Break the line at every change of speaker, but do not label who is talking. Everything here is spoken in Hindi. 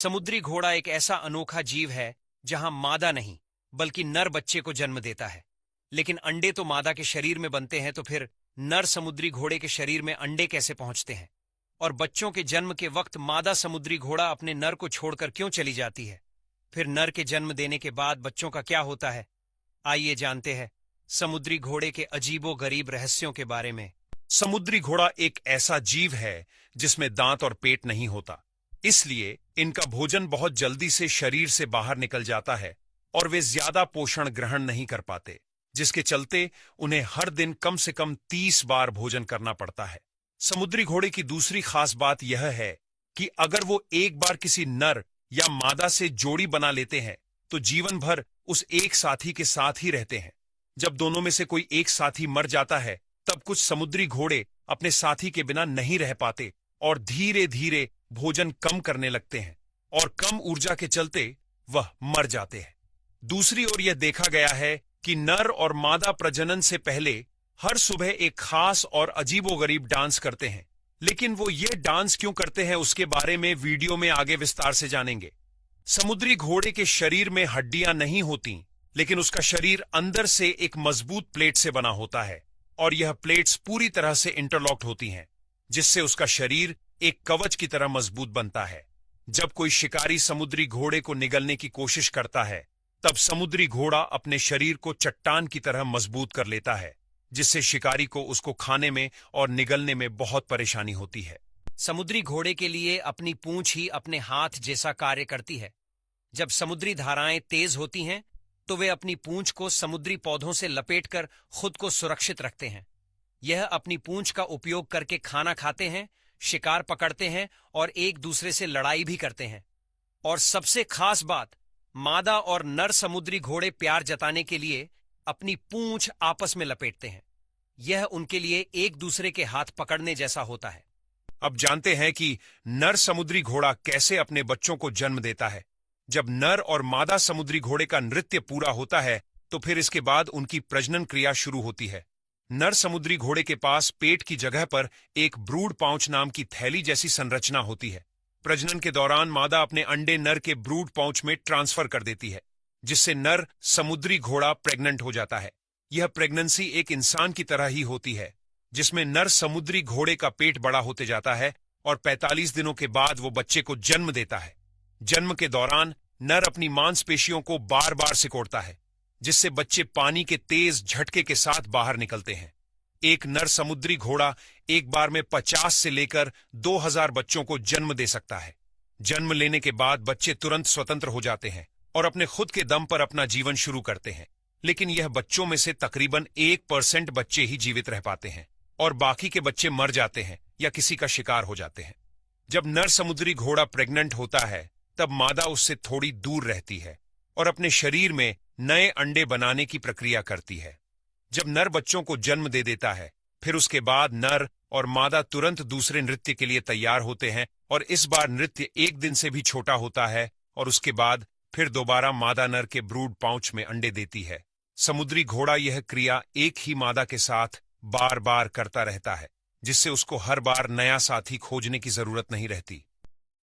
समुद्री घोड़ा एक ऐसा अनोखा जीव है जहां मादा नहीं बल्कि नर बच्चे को जन्म देता है। लेकिन अंडे तो मादा के शरीर में बनते हैं, तो फिर नर समुद्री घोड़े के शरीर में अंडे कैसे पहुंचते हैं? और बच्चों के जन्म के वक्त मादा समुद्री घोड़ा अपने नर को छोड़कर क्यों चली जाती है? फिर नर के जन्म देने के बाद बच्चों का क्या होता है? आइए जानते हैं समुद्री घोड़े के अजीबो गरीब रहस्यों के बारे में।
समुद्री घोड़ा एक ऐसा जीव है जिसमें दांत और पेट नहीं होता, इसलिए इनका भोजन बहुत जल्दी से शरीर से बाहर निकल जाता है और वे ज्यादा पोषण ग्रहण नहीं कर पाते, जिसके चलते उन्हें हर दिन कम से कम 30 बार भोजन करना पड़ता है। समुद्री घोड़े की दूसरी खास बात यह है कि अगर वो एक बार किसी नर या मादा से जोड़ी बना लेते हैं तो जीवन भर उस एक साथी के साथ ही रहते हैं। जब दोनों में से कोई एक साथी मर जाता है तब कुछ समुद्री घोड़े अपने साथी के बिना नहीं रह पाते और धीरे धीरे भोजन कम करने लगते हैं और कम ऊर्जा के चलते वह मर जाते हैं। दूसरी ओर यह देखा गया है कि नर और मादा प्रजनन से पहले हर सुबह एक खास और अजीबोगरीब डांस करते हैं। लेकिन वो ये डांस क्यों करते हैं उसके बारे में वीडियो में आगे विस्तार से जानेंगे। समुद्री घोड़े के शरीर में हड्डियां नहीं होती, लेकिन उसका शरीर अंदर से एक मजबूत प्लेट से बना होता है और यह प्लेट्स पूरी तरह से इंटरलॉक्ड होती हैं, जिससे उसका शरीर एक कवच की तरह मजबूत बनता है। जब कोई शिकारी समुद्री घोड़े को निगलने की कोशिश करता है तब समुद्री घोड़ा अपने शरीर को चट्टान की तरह मजबूत कर लेता है, जिससे शिकारी को उसको खाने में और निगलने में बहुत परेशानी होती है।
समुद्री घोड़े के लिए अपनी पूंछ ही अपने हाथ जैसा कार्य करती है। जब समुद्री धाराएं तेज होती हैं तो वे अपनी पूंछ को समुद्री पौधों से लपेटकर खुद को सुरक्षित रखते हैं। यह अपनी पूंछ का उपयोग करके खाना खाते हैं, शिकार पकड़ते हैं और एक दूसरे से लड़ाई भी करते हैं। और सबसे खास बात, मादा और नर समुद्री घोड़े प्यार जताने के लिए अपनी पूंछ आपस में लपेटते हैं। यह उनके लिए एक दूसरे के हाथ पकड़ने जैसा होता है।
अब जानते हैं कि नर समुद्री घोड़ा कैसे अपने बच्चों को जन्म देता है। जब नर और मादा समुद्री घोड़े का नृत्य पूरा होता है तो फिर इसके बाद उनकी प्रजनन क्रिया शुरू होती है। नर समुद्री घोड़े के पास पेट की जगह पर एक ब्रूड पाउच नाम की थैली जैसी संरचना होती है। प्रजनन के दौरान मादा अपने अंडे नर के ब्रूड पाउच में ट्रांसफर कर देती है, जिससे नर समुद्री घोड़ा प्रेग्नेंट हो जाता है। यह प्रेगनेंसी एक इंसान की तरह ही होती है, जिसमें नर समुद्री घोड़े का पेट बड़ा होते जाता है और 45 दिनों के बाद वो बच्चे को जन्म देता है। जन्म के दौरान नर अपनी मांसपेशियों को बार बार सिकोड़ता है, जिससे बच्चे पानी के तेज झटके के साथ बाहर निकलते हैं। एक नर समुद्री घोड़ा एक बार में 50 से लेकर 2000 बच्चों को जन्म दे सकता है। जन्म लेने के बाद बच्चे तुरंत स्वतंत्र हो जाते हैं और अपने खुद के दम पर अपना जीवन शुरू करते हैं। लेकिन यह बच्चों में से तकरीबन 1% बच्चे ही जीवित रह पाते हैं और बाकी के बच्चे मर जाते हैं या किसी का शिकार हो जाते हैं। जब नर समुद्री घोड़ा प्रेग्नेंट होता है तब मादा उससे थोड़ी दूर रहती है और अपने शरीर में नए अंडे बनाने की प्रक्रिया करती है। जब नर बच्चों को जन्म दे देता है फिर उसके बाद नर और मादा तुरंत दूसरे नृत्य के लिए तैयार होते हैं और इस बार नृत्य एक दिन से भी छोटा होता है और उसके बाद फिर दोबारा मादा नर के ब्रूड पाउच में अंडे देती है। समुद्री घोड़ा यह क्रिया एक ही मादा के साथ बार बार करता रहता है, जिससे उसको हर बार नया साथी खोजने की जरूरत नहीं रहती।